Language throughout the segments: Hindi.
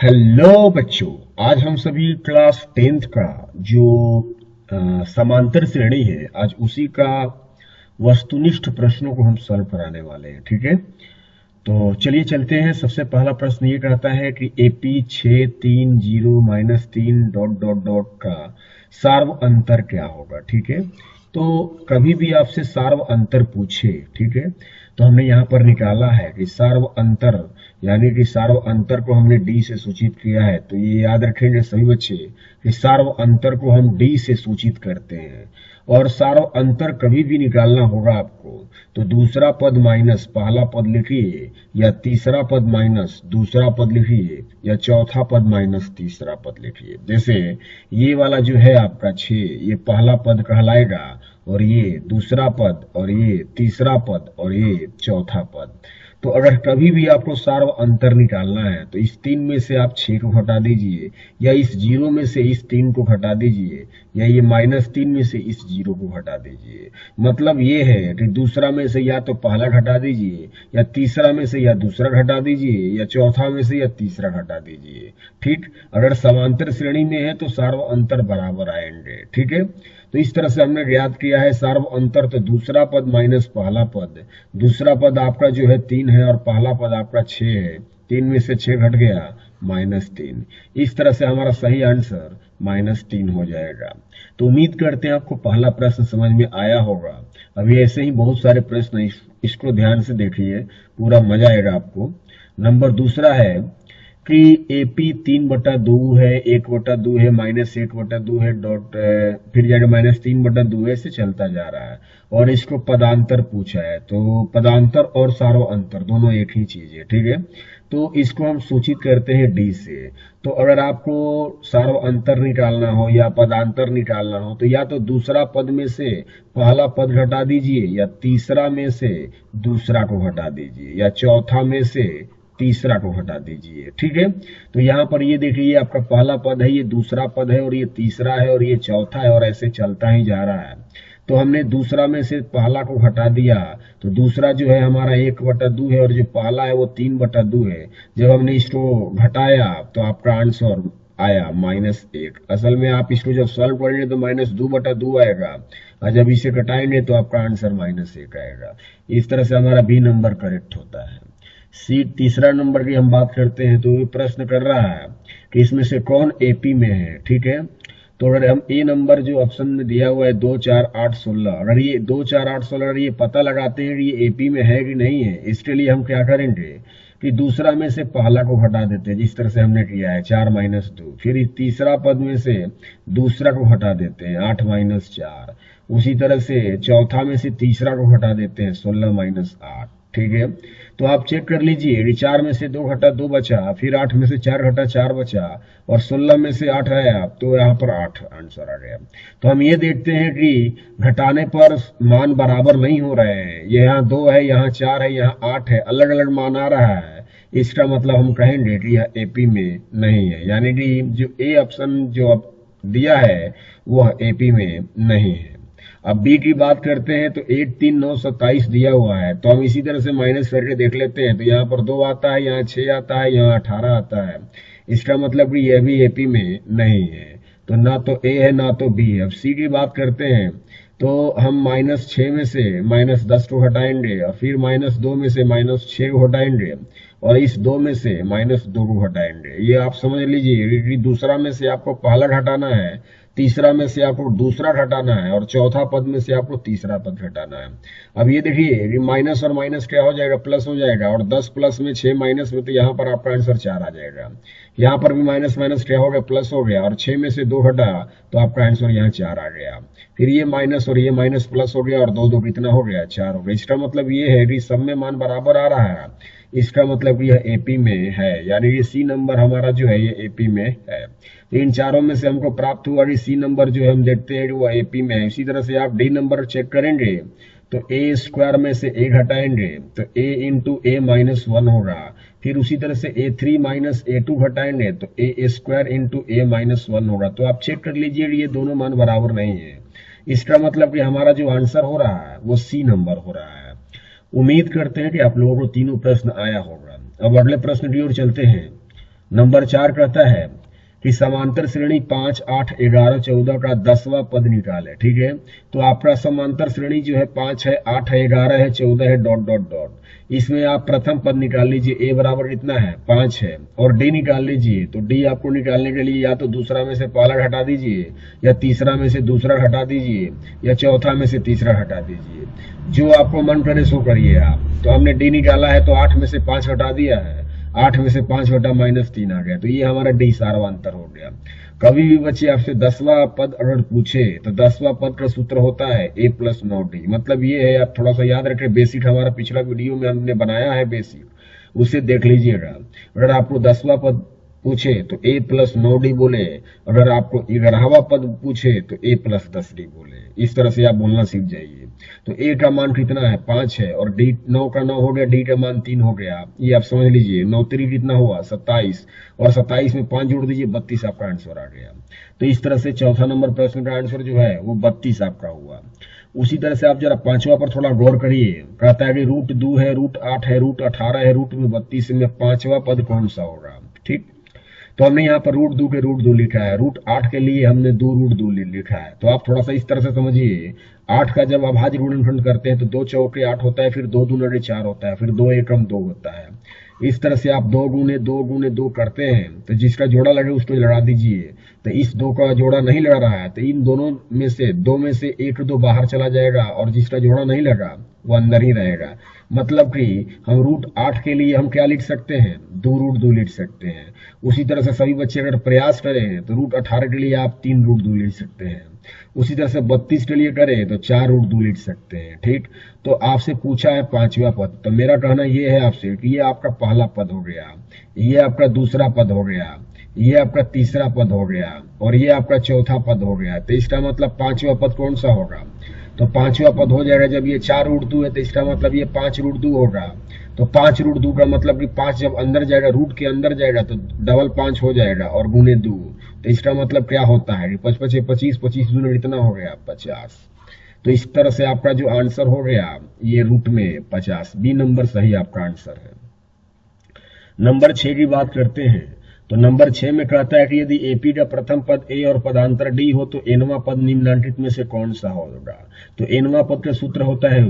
हेलो बच्चों, आज हम सभी क्लास 10th का जो समांतर श्रेणी है, आज उसी का वस्तुनिष्ठ प्रश्नों को हम सॉल्व कराने वाले हैं। ठीक है, तो चलिए चलते हैं। सबसे पहला प्रश्न ये कहता है कि एपी 630 - 3 डॉट डॉट डॉट का सार्व अंतर क्या होगा। ठीक है, तो कभी भी आपसे सार्व अंतर पूछे, ठीक है, तो हमने यहाँ पर निकाला है कि सार्व अंतर यानी कि सार्व अंतर को हमने डी से सूचित किया है। तो ये याद रखेंगे सभी बच्चे कि सार्व अंतर को हम डी से सूचित करते हैं। और सार्व अंतर कभी भी निकालना होगा आपको तो दूसरा पद माइनस पहला पद लिखिए, या तीसरा पद माइनस दूसरा पद लिखिए, या चौथा पद माइनस तीसरा पद लिखिए। जैसे ये वाला जो है आपका 6, ये पहला पद कहलाएगा, और ये दूसरा पद, और ये तीसरा पद, और ये चौथा पद। तो अगर कभी भी आपको सार्व अंतर निकालना है तो इस 3 में से आप 6 को हटा दीजिए, या इस 0 में से इस 3 को हटा दीजिए, या ये -3 में से इस 0 को हटा दीजिए। मतलब ये है कि दूसरा में से या तो पहला घटा दीजिए, या तीसरा में से या दूसरा घटा दीजिए, या चौथा में से या तीसरा घटा दीजिए। ठीक, अगर समांतर श्रेणी में है तो सार्व अंतर बराबर आएंगे। ठीक है, तो इस तरह से हमने ज्ञात किया है सार्व अंतर। तो दूसरा पद माइनस पहला पद, दूसरा पद आपका जो है 3 है और पहला पद आपका 6 है। 3 में से 6 घट गया -3। इस तरह से हमारा सही आंसर -3 हो जाएगा। तो उम्मीद करते हैं आपको पहला प्रश्न समझ में आया होगा। अभी ऐसे ही बहुत सारे प्रश्न इसको ध्यान से देखिए, पूरा मजा आएगा आपको। नंबर दूसरा है कि एपी 3/2 है, 1/2 है, -1/2 है, डॉट फिर जाकर -3/2 है, से चलता जा रहा है। और इसको पदांतर पूछा है। तो पदांतर और सार्व अंतर दोनों एक ही चीज है। ठीक है, तो इसको हम सूचित करते हैं डी से। तो अगर आपको सार्व अंतर निकालना हो या पदांतर निकालना हो तो या तो दूसरा पद में से पहला पद घटा दीजिए, या तीसरा में से दूसरा को घटा दीजिए, या चौथा में से तीसरा को हटा दीजिए। ठीक है, तो यहाँ पर ये देखिए, ये आपका पहला पद है, ये दूसरा पद है, और ये तीसरा है, और ये चौथा है, और ऐसे चलता ही जा रहा है। तो हमने दूसरा में से पहला को हटा दिया, तो दूसरा जो है हमारा 1/2 है, और जो पहला है वो 3/2 है। जब हमने इसको घटाया तो आपका आंसर आया -1। असल में आप इसको जब सॉल्व करेंगे तो -2/2 आएगा, और जब इसे घटाएंगे तो आपका आंसर -1 आएगा। इस तरह से हमारा बी नंबर करेक्ट होता है। सी तीसरा नंबर की हम बात करते हैं। तो ये प्रश्न कर रहा है कि इसमें से कौन एपी में है। ठीक है, तो अगर हम ए नंबर जो ऑप्शन में दिया हुआ है 2, 4, 8, 16, अगर ये 2, 4, 8, 16 अगर ये पता लगाते हैं कि ये एपी में है कि नहीं है, इसके लिए हम क्या करेंगे कि दूसरा में से पहला को हटा देते हैं, जिस तरह से हमने किया है 4 - 2। फिर तीसरा पद में से दूसरा को हटा देते हैं 8 - 4। उसी तरह से चौथा में से तीसरा को हटा देते हैं 16 - 8। ठीक है, तो आप चेक कर लीजिए, 4 में से 2 घटा 2 बचा, फिर 8 में से 4 घटा 4 बचा, और 16 में से 8 आया, तो यहाँ पर 8 आंसर आ गया। तो हम ये देखते हैं कि घटाने पर मान बराबर नहीं हो रहे हैं। ये यहाँ 2 है, यहाँ 4 है, यहाँ 8 है, अलग अलग मान आ रहा है। इसका मतलब हम कहेंगे कि यह एपी में नहीं है, यानी कि जो ए ऑप्शन जो अब दिया है वह एपी में नहीं है। अब बी की बात करते हैं तो 8, 3, 9, 27 दिया हुआ है। तो हम इसी तरह से माइनस करके देख लेते हैं। तो यहाँ पर 2 आता है, यहाँ 6 आता है, यहाँ 18 आता है। इसका मतलब कि यह भी एपी में नहीं है। तो ना तो ए है ना तो बी है। अब सी की बात करते हैं तो हम -6 में से -10 को हटाएंगे, और फिर -2 में से -6 को हटाएंगे, और इस 2 में से -2 को हटाएंगे। ये आप समझ लीजिए कि दूसरा में से आपको पहला घटाना है, तीसरा में से आपको दूसरा घटाना है, और चौथा पद में से आपको तीसरा पद घटाना है। अब ये देखिए, माइनस और माइनस क्या हो जाएगा, प्लस हो जाएगा, और 10 प्लस में 6 माइनस में, तो यहाँ पर आपका आंसर 4 आ जाएगा। यहाँ पर भी माइनस माइनस क्या हो गया, प्लस हो गया, और 6 में से 2 घटा तो आपका आंसर यहाँ 4 आ गया। फिर ये माइनस और ये माइनस प्लस हो गया, और 2 2 कितना हो गया, 4 हो गया। इसका मतलब ये है कि सब में मान बराबर आ रहा है। इसका मतलब कि यह एपी में है, यानी ये सी नंबर हमारा जो है ये एपी में है। तो इन चारों में से हमको प्राप्त हुआ कि सी नंबर जो है हम देखते हैं कि वो एपी में है। इसी तरह से आप डी नंबर चेक करेंगे तो ए स्क्वायर में से ए घटाएंगे तो ए इंटू ए -1 होगा। फिर उसी तरह से A3 - A2 घटाएंगे तो ए स्क्वायर इंटू ए -1 होगा। तो आप चेक कर लीजिए ये दोनों मान बराबर नहीं है। इसका मतलब कि हमारा जो आंसर हो रहा है वो सी नंबर हो रहा है। उम्मीद करते हैं कि आप लोगों को तीनों प्रश्न आया होगा। अब अगले प्रश्न की ओर चलते हैं। नंबर 4 कहता है कि समांतर श्रेणी 5, 8, 11, 14 का 10वां पद निकाले। ठीक है, तो आपका समांतर श्रेणी जो है 5 है, 8 है, 11 है, 14 है, डॉट डॉट डॉट। इसमें आप प्रथम पद निकाल लीजिए, ए बराबर कितना है 5 है, और डी निकाल लीजिए। तो डी आपको निकालने के लिए या तो दूसरा में से पहला हटा दीजिए, या तीसरा में से दूसरा हटा दीजिए, या चौथा में से तीसरा हटा दीजिए, जो आपको मन करे सो करिए आप। तो हमने डी निकाला है तो 8 में से 5 हटा दिया है, 8 में से 5 बटा -3 आ गया, तो ये हमारा डी सार्वंतर हो गया। कभी भी बच्चे आपसे 10वां पद अगर पूछे तो 10वां पद का सूत्र होता है a प्लस 9d। मतलब ये है, आप थोड़ा सा याद रखें, बेसिक हमारा पिछला वीडियो में हमने बनाया है बेसिक, उसे देख लीजिएगा। अगर आपको 10वां पद पूछे तो a प्लस 9d बोले, अगर आपको 11वां पद पूछे तो a प्लस 10d बोले। इस तरह से आप बोलना सीख जाइए। तो a का मान कितना है 5 है, और d 9 का 9 हो गया, d का मान 3 हो गया, ये आप समझ लीजिए। 9 3 कितना हुआ 27, और 27 में 5 जोड़ दीजिए, 32 आपका आंसर आ गया। तो इस तरह से चौथा नंबर प्रश्न का आंसर जो है वो 32 आपका हुआ। उसी तरह से आप जरा 5वां पर थोड़ा गौर करिए। कहता है कि रूट 2 है, रूट 8 है, रूट 18 है, रूट में 32 में 5वां पद कौन सा होगा। ठीक, तो हमने यहाँ पर रूट 2 के रूट 2 लिखा है, रूट 8 के लिए हमने 2 रूट 2 लिखा है। तो आप थोड़ा सा इस तरह से समझिए, 8 का जब अभाज्य गुणनखंड करते हैं तो 2 चौके 8 होता है, फिर 2 दूने 4 होता है, फिर 2 एकम 2 होता है। इस तरह से आप 2 गुने 2 गुने 2 करते हैं, तो जिसका जोड़ा लगे उसको लड़ा दीजिए। तो इस 2 का जोड़ा नहीं लड़ रहा है, तो इन दोनों में से 2 में से 1 2 बाहर चला जाएगा, और जिसका जोड़ा नहीं लगा वो अंदर ही रहेगा। मतलब कि हम रूट 8 के लिए हम क्या लिख सकते हैं, 2 रूट 2 लिख सकते हैं। उसी तरह से सभी बच्चे अगर प्रयास करें तो रूट 18 के लिए आप 3 रूट 2 लिख सकते हैं। उसी तरह से 32 के लिए करें तो 4 रूट 2 लिख सकते हैं। ठीक, तो आपसे पूछा है 5वां पद, तो मेरा कहना ये है आपसे कि ये आपका पहला पद हो गया, ये आपका दूसरा पद हो गया, ये आपका तीसरा पद हो गया, और ये आपका चौथा पद हो गया। तो इसका मतलब 5वां पद कौन सा होगा, तो 5वां पद हो जाएगा, जब ये 4 रूट 2 है तो इसका मतलब ये 5 रूट 2 होगा। तो 5 रूट 2 का मतलब कि 5 जब अंदर जाएगा, रूट के अंदर जाएगा तो डबल 5 हो जाएगा, और गुने 2। तो इसका मतलब क्या होता है कि 5 5 25, 25 दूने कितना हो गया 50। तो इस तरह से आपका जो आंसर हो गया ये रूट में 50, बी नंबर सही आपका आंसर है। नंबर 6 की बात करते हैं। तो नंबर 6 में कहता है कि यदि एपी का प्रथम पद ए और पदांतर डी हो तो एनवां पद निम्नलिखित में से कौन सा होगा। तो एनवां पद का सूत्र होता है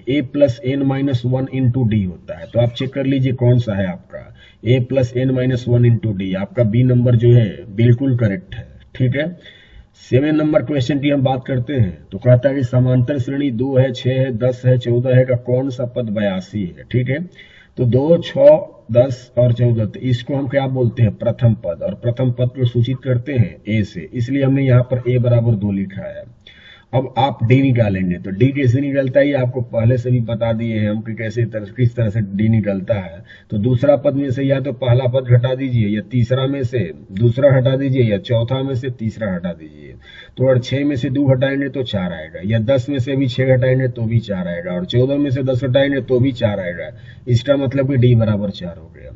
a plus n minus 1 into d होता है। तो आप चेक कर लीजिए कौन सा है आपका, a plus n minus 1 into d. आपका बी नंबर जो है बिल्कुल करेक्ट है। ठीक है, 7 नंबर क्वेश्चन की हम बात करते हैं। तो कहता है कि समांतर श्रेणी 2 है, 6 है, 10 है, 14 है का कौन सा पद 82 है। ठीक है, तो 2, 6, 10 और 14, तो इसको हम क्या बोलते हैं प्रथम पद, और प्रथम पद को सूचित करते हैं ए से, इसलिए हमने यहाँ पर ए बराबर 2 लिखा है। अब आप डी निकालेंगे, तो डी कैसे निकलता है ये आपको पहले से भी बता दिए हैं हम कि किस तरह से डी निकलता है। तो दूसरा पद में से या तो पहला पद हटा दीजिए, या तीसरा में से दूसरा हटा दीजिए, या चौथा में से तीसरा हटा दीजिए। तो अगर 6 में से 2 हटाएंगे तो 4 आएगा, या 10 में से भी 6 हटाएंगे तो भी 4 आएगा, और 14 में से 10 हटाएंगे तो भी 4 आएगा। इसका मतलब कि डी बराबर 4 हो गया।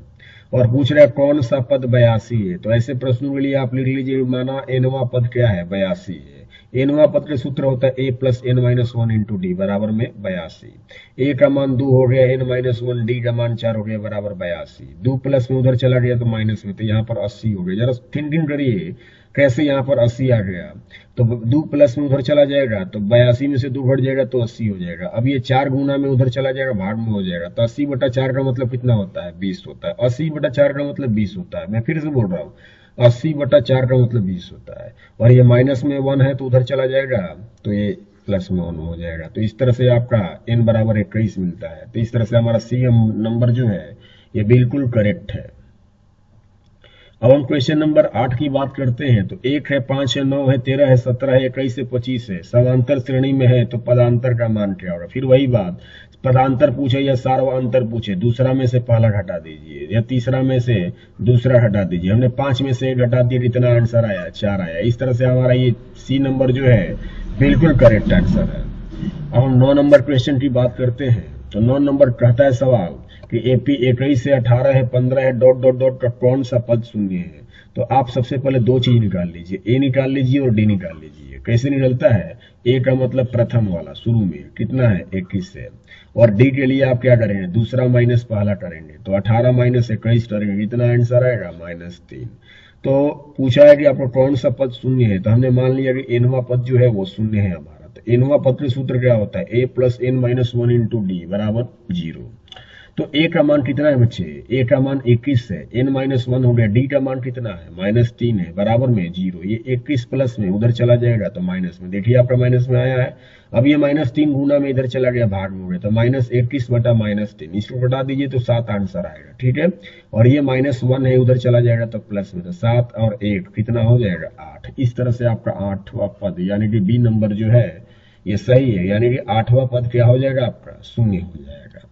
और पूछ रहा है कौन सा पद 82 है। तो ऐसे प्रश्नों के लिए आप लिख लीजिए, माना एनवां पद क्या है 82 है। एनवां पद का सूत्र होता है a plus n minus 1 into d बराबर में 82। ए का मान 2 हो गया, एन माइनस 1, डी का मान 4 हो गया, बराबर 82। 2 प्लस में उधर चला गया तो माइनस में, तो यहाँ पर 80 हो गया। जरा थिंकिंग करिए कैसे यहाँ पर 80 आ गया। तो 2 प्लस में उधर चला जाएगा तो 82 में से 2 घट जाएगा तो 80 हो जाएगा। अब ये 4 गुना में उधर चला जाएगा, भाग में हो जाएगा, तो 80 बटा 4 का मतलब कितना होता है 20 होता है। 80 बटा 4 का मतलब 20 होता है। मैं फिर से बोल रहा हूँ, 80 बटा 4 का मतलब 20 होता है। और ये माइनस में 1 है तो उधर चला जाएगा तो ये प्लस में 1 हो जाएगा। तो इस तरह से आपका n बराबर 21 मिलता है। तो इस तरह से हमारा सी नंबर जो है ये बिल्कुल करेक्ट है। अब हम क्वेश्चन नंबर 8 की बात करते हैं। तो 1 है, 5 है, 9 है, 13 है, 17 है, 21 है, 25 है, समांतर श्रेणी में है तो पदांतर का मान क्या होगा। फिर वही बात, पदांतर पूछे या सार्वअंतर पूछे, दूसरा में से पहला हटा दीजिए या तीसरा में से दूसरा हटा दीजिए। हमने 5 में से 1 हटा दिया, कितना आंसर आया 4 आया। इस तरह से हमारा ये सी नंबर जो है बिल्कुल करेक्ट आंसर है। अब हम 9 नंबर क्वेश्चन की बात करते हैं। तो 9 नंबर कहता है सवाल कि AP 21 है, 18 है, 15 है, डॉट डॉट डॉट का कौन सा पद शून्य है। तो आप सबसे पहले दो चीज निकाल लीजिए, ए निकाल लीजिए और डी निकाल लीजिए। कैसे निकलता है, ए का मतलब प्रथम वाला शुरू में कितना है 21 है, और डी के लिए आप क्या करेंगे, दूसरा माइनस पहला करेंगे, तो 18 माइनस 21 करेंगे, इतना आंसर आएगा -3। तो पूछा है कि आपका कौन सा पद शून्य है, तो हमने मान लिया कि एनवा पद जो है वो शून्य है हमारा। तो एनवा पद का सूत्र क्या होता है, a plus n minus 1 into d बराबर 0। तो ए का मान कितना है बच्चे, ए का मान 21 है, n माइनस 1 हो गया, डी का मान कितना है -3 है, बराबर में 0। ये 21 प्लस में उधर चला जाएगा तो माइनस में, देखिए आपका माइनस में आया है। अब ये -3 गुना में इधर चला गया, भाग में हो गया, तो -21 बटा -3, इसको घटा दीजिए तो 7 आंसर आएगा, ठीक है। और ये -1 है, उधर चला जाएगा तो प्लस में, तो 7 और 1 कितना हो जाएगा 8। इस तरह से आपका 8वां पद यानी कि बी नंबर जो है ये सही है, यानी कि 8वां पद क्या हो जाएगा आपका, शून्य हो जाएगा।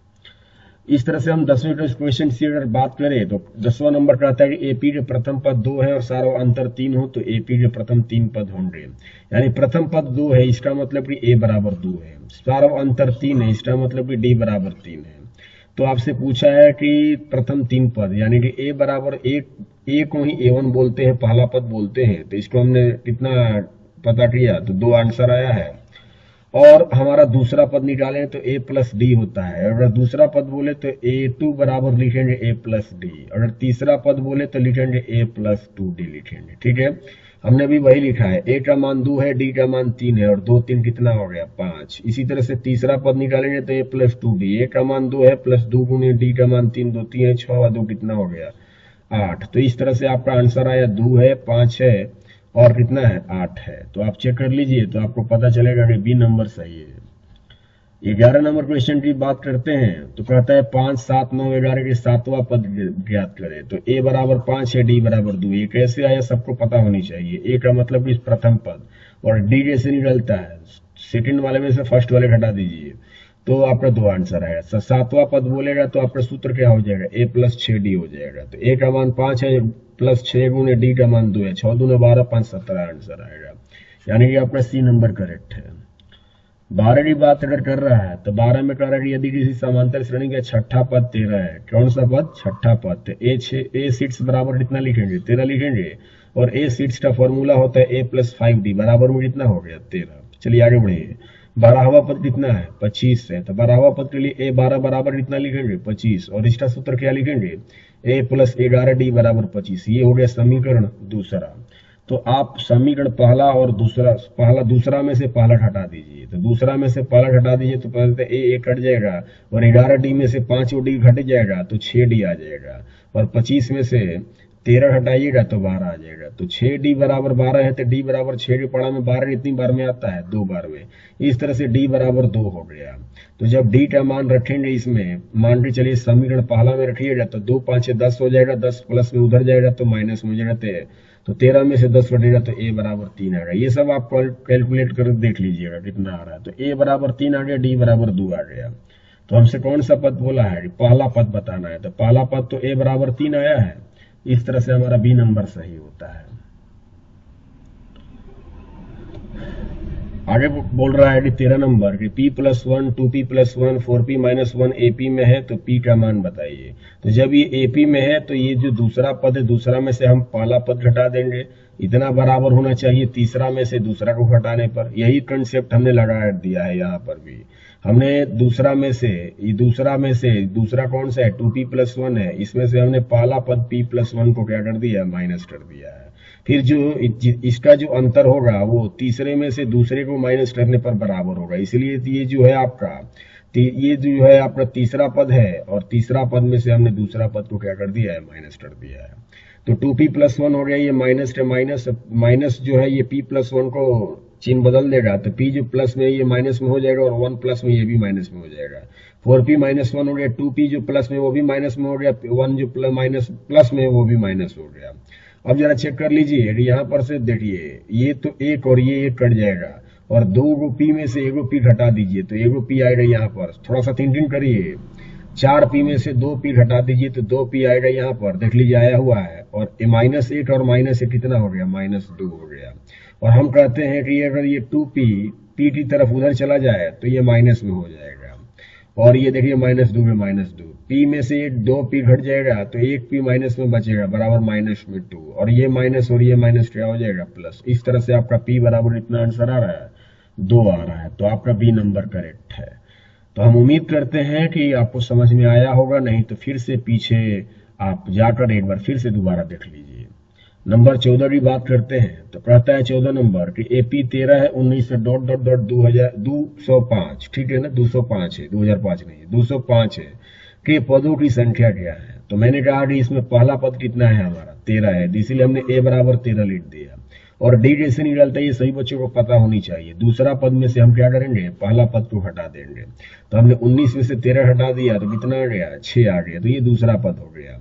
इस तरह से हम 10वें क्वेश्चन की अगर बात करें तो 10वां नंबर कहता है कि एपी के प्रथम पद 2 है और सार्व अंतर 3 हो तो एपी के प्रथम 3 पद होंगे। यानी प्रथम पद 2 है, इसका मतलब कि ए बराबर 2 है, सार्व अंतर 3 है, इसका मतलब कि डी बराबर 3 है। तो आपसे पूछा है कि प्रथम 3 पद यानी कि ए बराबर ए को ही A1 बोलते हैं, पहला पद बोलते हैं, तो इसको हमने कितना पता किया, तो 2 आंसर आया है। और हमारा दूसरा पद निकालें तो a प्लस डी होता है, अगर दूसरा पद बोले तो A2 बराबर लिखेंगे a प्लस डी, अगर तीसरा पद बोले तो लिखेंगे a प्लस 2d लिखेंगे, ठीक है। हमने भी वही लिखा है, a का मान 2 है, d का मान 3 है, और 2 3 कितना हो गया 5। इसी तरह से तीसरा पद निकालेंगे तो a प्लस 2d, a का मान 2 है प्लस 2 गुने d का मान 3, 2 3 है 6 और 2 कितना हो गया 8। तो इस तरह से आपका आंसर आया 2 है, 5 है और कितना है 8 है। तो आप चेक कर लीजिए तो आपको पता चलेगा कि बी नंबर सही है। 11 नंबर क्वेश्चन की बात करते हैं तो कहता है 5 7 9 11 के 7वां पद ज्ञात करें। तो ए बराबर 5 है, डी बराबर 2। ये कैसे आया सबको पता होनी चाहिए। ए का मतलब कि प्रथम पद, और डी कैसे निकलता है, सेकंड वाले में से फर्स्ट वाले घटा दीजिए तो आपका 2 आंसर आएगा। 7वां पद बोलेगा तो आपका सूत्र क्या हो जाएगा, ए प्लस 6d हो जाएगा। तो ए का मान 5 है प्लस 6 गुने डी का मान 2 है, 6 दूने 12 5 17 आंसर आएगा, यानी कि आपका सी नंबर करेक्ट है। 12 की बात अगर कर रहा है तो 12 में कह रहा है कि यदि किसी समांतर श्रेणी का छठा पद 13 है, कौन सा पद, छठा पद, तो ए सीट्स बराबर कितना लिखेंगे 13 लिखेंगे, और ए सीट्स का फॉर्मूला होता है ए प्लस 5d बराबर में कितना हो गया 13। चलिए आगे बढ़िए। 12वां पद कितना है 25 है, तो 12वां पद के लिए ए 12 बराबर कितना लिखेंगे 25, और इसका सूत्र क्या लिखेंगे ए प्लस 11d बराबर 25। ये हो गया समीकरण दूसरा। तो आप समीकरण पहला और दूसरा में से पहला हटा दीजिए, तो दूसरा में से पहला हटा दीजिए तो पहले ए कट जाएगा, और 11d में से 5d घट जाएगा तो 6d आ जाएगा, और 25 में से 13 हटाइएगा तो 12 आ जाएगा। तो 6d बराबर 12 है तो d बराबर 6 की पढ़ा में 12 कितनी बार में आता है 2 बार में। इस तरह से d बराबर 2 हो गया। तो जब d का मान रखेंगे इसमें, मान के चलिए समीकरण पहला में रखिएगा तो 2 5 10 हो जाएगा, 10 प्लस में उधर जाएगा तो माइनस में हो जाएगा, तो 13 में से 10 कटेगा तो a बराबर 3 आएगा। ये सब आप कैलकुलेट कर देख लीजिएगा कितना आ रहा है। तो a बराबर 3 आ गया, d बराबर 2 आ गया। तो हमसे कौन सा पद बोला है, पहला पद बताना है, तो पहला पद तो a बराबर 3 आया है। इस तरह से हमारा बी नंबर सही होता है। आगे बोल रहा है कि 13 नंबर कि p plus 1 2p plus 1 4p minus 1 AP में है तो p का मान बताइए। तो जब ये AP में है तो ये जो दूसरा पद है, दूसरा में से हम पहला पद घटा देंगे, इतना बराबर होना चाहिए तीसरा में से दूसरा को घटाने पर। यही कंसेप्ट हमने लगा दिया है यहाँ पर भी। हमने दूसरा में से दूसरा कौन सा है 2p प्लस 1 है, इसमें से हमने पहला पद p प्लस 1 को क्या कर दिया, माइनस कर दिया है। फिर जो इसका जो अंतर होगा वो तीसरे में से दूसरे को माइनस करने पर बराबर होगा। इसलिए ये जो है आपका तीसरा पद है, और तीसरा पद में से हमने दूसरा पद को क्या कर दिया है, माइनस कर दिया है। तो 2p प्लस 1 हो गया, ये माइनस के माइनस जो है ये p प्लस 1 को चिन्ह बदल देगा, तो p जो प्लस में ये माइनस में हो जाएगा, और 1 प्लस में ये भी माइनस में हो जाएगा। 4p माइनस 1 हो गया, 2p जो प्लस में वो भी माइनस में हो गया, 1 जो माइनस प्लस में वो भी माइनस हो गया। अब जरा चेक कर लीजिए, यहाँ पर से देखिए ये तो एक और ये एक कट जाएगा, और 2 p में से 1 p घटा दीजिए तो 1 p आएगा यहाँ पर। थोड़ा सा थिंकिंग करिए, 4p में से 2p घटा दीजिए तो 2p आएगा यहाँ पर, देख लीजिए आया हुआ है, और -1 और -1 कितना हो गया, -2 हो गया। और हम कहते हैं कि अगर ये 2p p की तरफ उधर चला जाए तो ये माइनस में हो जाएगा, और ये देखिए -2 में -2, पी में से 2 पी घट जाएगा तो 1 पी माइनस में बचेगा बराबर -2, और ये माइनस और ये माइनस क्या हो जाएगा प्लस। इस तरह से आपका पी बराबर इतना आंसर आ रहा है 2 आ रहा है, तो आपका बी नंबर करेक्ट है। तो हम उम्मीद करते हैं कि आपको समझ में आया होगा, नहीं तो फिर से पीछे आप जाकर एक बार फिर से दोबारा देख लीजिए। नंबर 14 की बात करते हैं, तो कहता है 14 नंबर कि एपी 13 है 19 से डॉट डॉट डॉट 205, ठीक है ना, 205 है, 2005 नहीं है, 205 है कि पदों की संख्या क्या है। तो मैंने कहा कि इसमें पहला पद कितना है हमारा 13 है, इसीलिए हमने ए बराबर 13 लिख दिया। और डी कैसे निकलता है ये सभी बच्चों को पता होनी चाहिए। दूसरा पद में से हम क्या करेंगे, पहला पद को हटा देंगे। तो हमने 19 में से 13 हटा दिया तो कितना आ गया, 6 आ गया, तो ये दूसरा पद हो गया।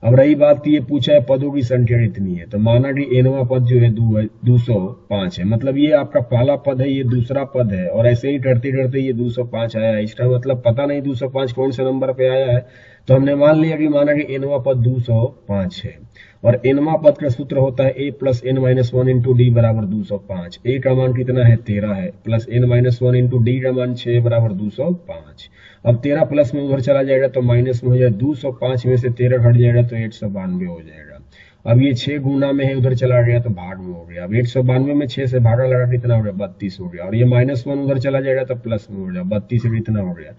अब रही बात कि ये पूछा है पदों की संख्या कितनी है, तो माना कि एनवा पद जो है 205 है, मतलब ये आपका पहला पद है, ये दूसरा पद है, और ऐसे ही करते करते ये 205 आया है। इसका मतलब पता नहीं 205 कौन से नंबर पे आया है, तो हमने मान लिया कि माना कि एनवा पद 205 है, और एनवा पद का सूत्र होता है a plus n minus 1 into d बराबर 205। a का मान कितना है 13 है, plus n minus 1 into D का मान 6 बराबर 205। अब 13 प्लस में उधर चला जाएगा तो माइनस में हो जाएगा, 205 में से 13 घट जाएगा तो 892 हो जाएगा। अब ये 6 गुना में है, उधर चला गया तो भाग में हो गया। अब 892 में 6 से भागा लगा कितना हो गया, 32 हो गया, और ये -1 उधर चला जाएगा तो प्लस में हो जाएगा, 32 से कितना हो गया,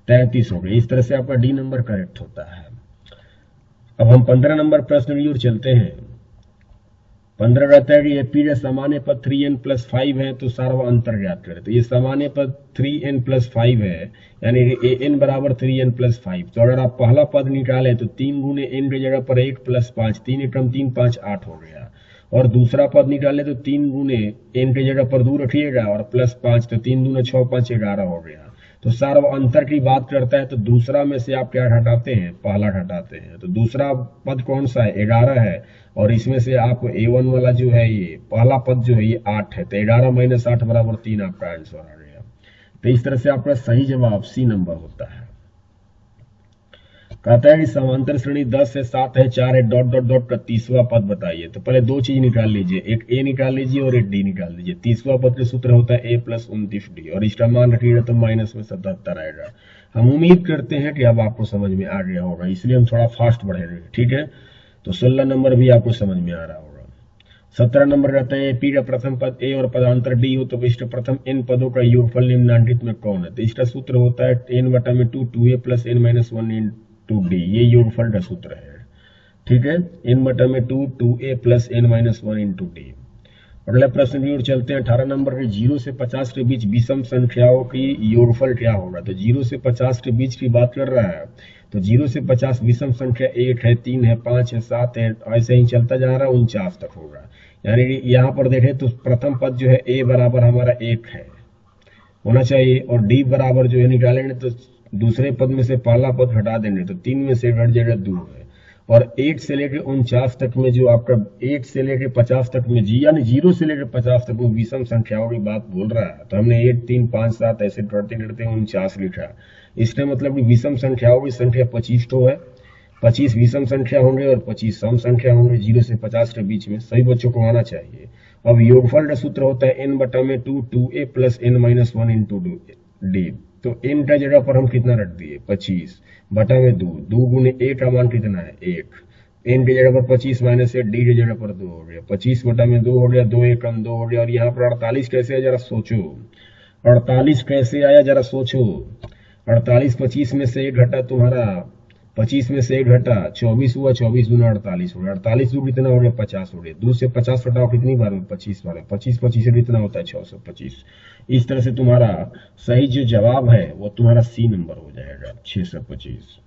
33 हो गया। इस तरह से आपका डी नंबर करेक्ट होता है। अब हम 15 नंबर प्रश्न की ओर चलते हैं। 15 रहता है कि एपी का सामान्य पद 3n+5 है तो सार्व अंतर ज्ञात करें। तो ये सामान्य पद 3n+5 है, यानी कि an बराबर 3n+5। तो अगर आप पहला पद निकाले तो 3 गुने n की जगह पर 1 + 5, 3 एकम 3 5 8 हो गया। और दूसरा पद निकाले तो 3 गुने n की जगह पर 2 रखिएगा और +5, तो 3 दूना 6 5 11 हो गया। तो सार्व अंतर की बात करता है तो दूसरा में से आप क्या हटाते हैं, पहला हटाते हैं। तो दूसरा पद कौन सा है, 11 है, और इसमें से आप a1 वाला जो है, ये पहला पद जो है ये 8 है, तो 11 - 8 बराबर 3 आपका आंसर आ गया। तो इस तरह से आपका सही जवाब सी नंबर होता है। कहता है कि समांतर श्रेणी 10 है, 7 है, 4 है, डॉट डॉट डॉट का तीसवा पद बताइए। तो पहले दो चीज निकाल लीजिए, एक ए निकाल लीजिए और एक डी निकाल लीजिए। तीसवा पद का सूत्र होता है a + 29d, और इसका मान रखिएगा तो माइनस में 77 आएगा। हम उम्मीद करते हैं कि अब आपको समझ में आ गया होगा, इसलिए हम थोड़ा फास्ट बढ़ेंगे, ठीक है। तो 16 नंबर भी आपको समझ में आ रहा होगा। 17 नंबर रहता है पी का प्रथम पद ए और पदांतर डी हो तो इष्ट प्रथम n पदों का योगफल निम्नांकित में कौन है। तो इसका सूत्र होता है n/2 2a + n - 1 * d, ये योगफल का सूत्र है, ठीक है। n/2 2a + n - 1 * d। अगला प्रश्न की ओर चलते हैं। 18 नंबर के 0 से 50 के बीच विषम संख्याओं की योगफल क्या होगा। तो 0 से 50 के बीच की बात कर रहा है, तो 0 से 50 विषम संख्या 1 है, 3 है, 5 है, 7 है, ऐसे ही चलता जा रहा है, 49 तक होगा। यानी कि यहाँ पर देखें तो प्रथम पद जो है a बराबर हमारा 1 है होना चाहिए, और d बराबर जो है निकालेंगे तो दूसरे पद में से पहला पद हटा देंगे तो 3 में से घट जाएगा 2 है। और 8 से लेकर 49 तक में जो आपका 8 से लेकर 50 तक में जी, यानी 0 से लेकर 50 तक में विषम संख्याओं की बात बोल रहा है। तो हमने 8 3 5 7 ऐसे करते करते 49 लिखा। इसका मतलब कि विषम संख्याओं की संख्या 25 तो है, 25 विषम संख्या होंगे और 25 सम संख्या होंगे 0 से 50 के बीच में, सभी बच्चों को आना चाहिए। अब योगफल का सूत्र होता है n/2 2a + n - 1 * d। तो n का जगह पर हम कितना रख दिए, 25/2, 2 गुने a का मान कितना है 1, n की जगह पर 25 - 8, d की जगह पर 2 हो गया, 25/2 हो गया, 2 एकम 2 हो गया। और यहाँ पर 48 कैसे आया जरा सोचो, 48 कैसे आया जरा सोचो। 48 25 में से 1 घटा तुम्हारा, 25 में से 1 घटा 24 हुआ, 24 दूना 48 हो गया, 48 दो कितना हो गया 50 हो गया, 2 से 50 घटाओ कितनी बार में 25 बार, 25 25 से कितना होता है 625। इस तरह से तुम्हारा सही जो जवाब है वो तुम्हारा सी नंबर हो जाएगा 625।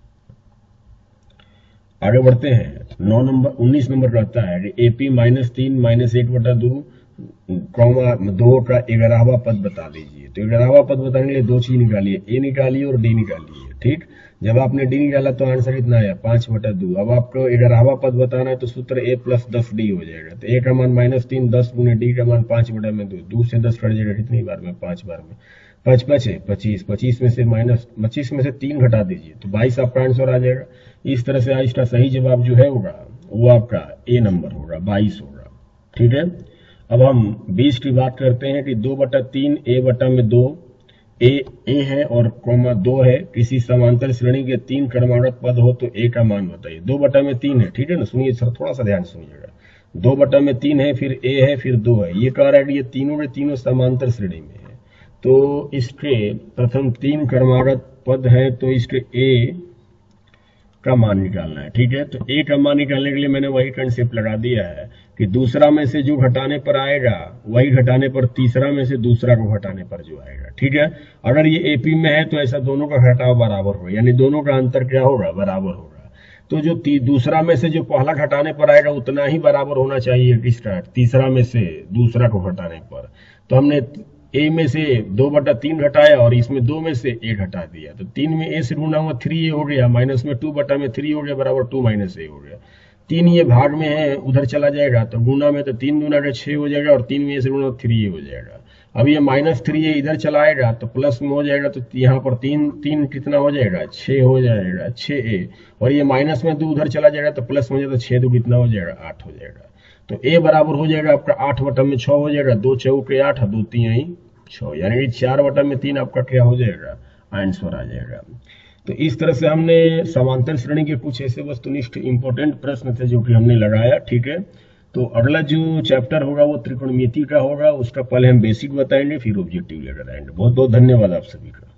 आगे बढ़ते हैं। 19 नंबर रहता है एपी -3 -1/2 2 का 11वां पद बता दीजिए। तो 11वां पद बताने के लिए दो चीज निकालिए, ए निकालिए और डी निकालिए, ठीक। जब आपने डी निकाला तो आंसर इतना आया 5/2। अब आपको 11वां पद बताना है तो सूत्र a + 10d हो जाएगा। तो a का मान -3 10 गुने d का मान 5/2, 2 से 10 कट जाएगा कितनी बार में 5 बार में, 5 5 है 25, 25 में से 3 घटा दीजिए तो 22 आपका आंसर आ जाएगा। इस तरह से आज का सही जवाब जो है होगा वो आपका ए नंबर होगा, 22 होगा, ठीक है। अब हम 20 की बात करते हैं कि 2/3 a/2 ए है और कॉमा 2 है, किसी समांतर श्रेणी के 3 क्रमागत पद हो तो ए का मान बताइए। 2/3 है, ठीक है ना, सुनिए सर, थोड़ा सा ध्यान सुनिएगा। 2/3 है, फिर ए है, फिर 2 है, ये कह रहा है कि ये तीनों के तीनों समांतर श्रेणी में है। तो इसके प्रथम 3 क्रमागत पद है, तो इसके ए का मान निकालना है, ठीक है। तो ए का मान निकालने के लिए मैंने वही कंसेप्ट लगा दिया है कि दूसरा में से जो घटाने पर आएगा वही घटाने पर तीसरा में से दूसरा को घटाने पर जो आएगा, ठीक है। अगर ये एपी में है तो ऐसा दोनों का घटाव बराबर होगा, यानी दोनों का अंतर क्या होगा, बराबर होगा। तो जो दूसरा में से जो पहला घटाने पर आएगा उतना ही बराबर होना चाहिए किसका, तीसरा में से दूसरा को घटाने पर। तो हमने ए में से 2/3 घटाया और इसमें 2 में से ए घटा दिया, तो 3 में ए से गुना हुआ 3 ए हो गया, माइनस में 2/3 हो गया बराबर 2 - ए हो गया। 3 ये भाग में है, उधर चला जाएगा, तो गुना में तो 3 दूना के 6 हो जाएगा और 3 में ए से गुना 3 ए हो जाएगा। अब ये -3 ए इधर चला आएगा तो प्लस में हो जाएगा, तो यहाँ पर 3 कितना हो जाएगा, 6 हो जाएगा, 6 ए, और ये माइनस में 2 उधर चला जाएगा तो प्लस में हो जाएगा, तो 6 2 कितना हो जाएगा, 8 हो जाएगा। तो ए बराबर हो जाएगा आपका 8/6 हो जाएगा, 2 चौके 8, 2 3 6, यानी 4/3 आपका क्या हो जाएगा, आंसर आ जाएगा। तो इस तरह से हमने समांतर श्रेणी के कुछ ऐसे वस्तुनिष्ठ इंपॉर्टेंट प्रश्न थे जो कि हमने लगाया, ठीक है। तो अगला जो चैप्टर होगा वो त्रिकोणमिति का होगा, उसका पहले हम बेसिक बताएंगे फिर ऑब्जेक्टिव लेकर आएंगे। बहुत बहुत धन्यवाद आप सभी का।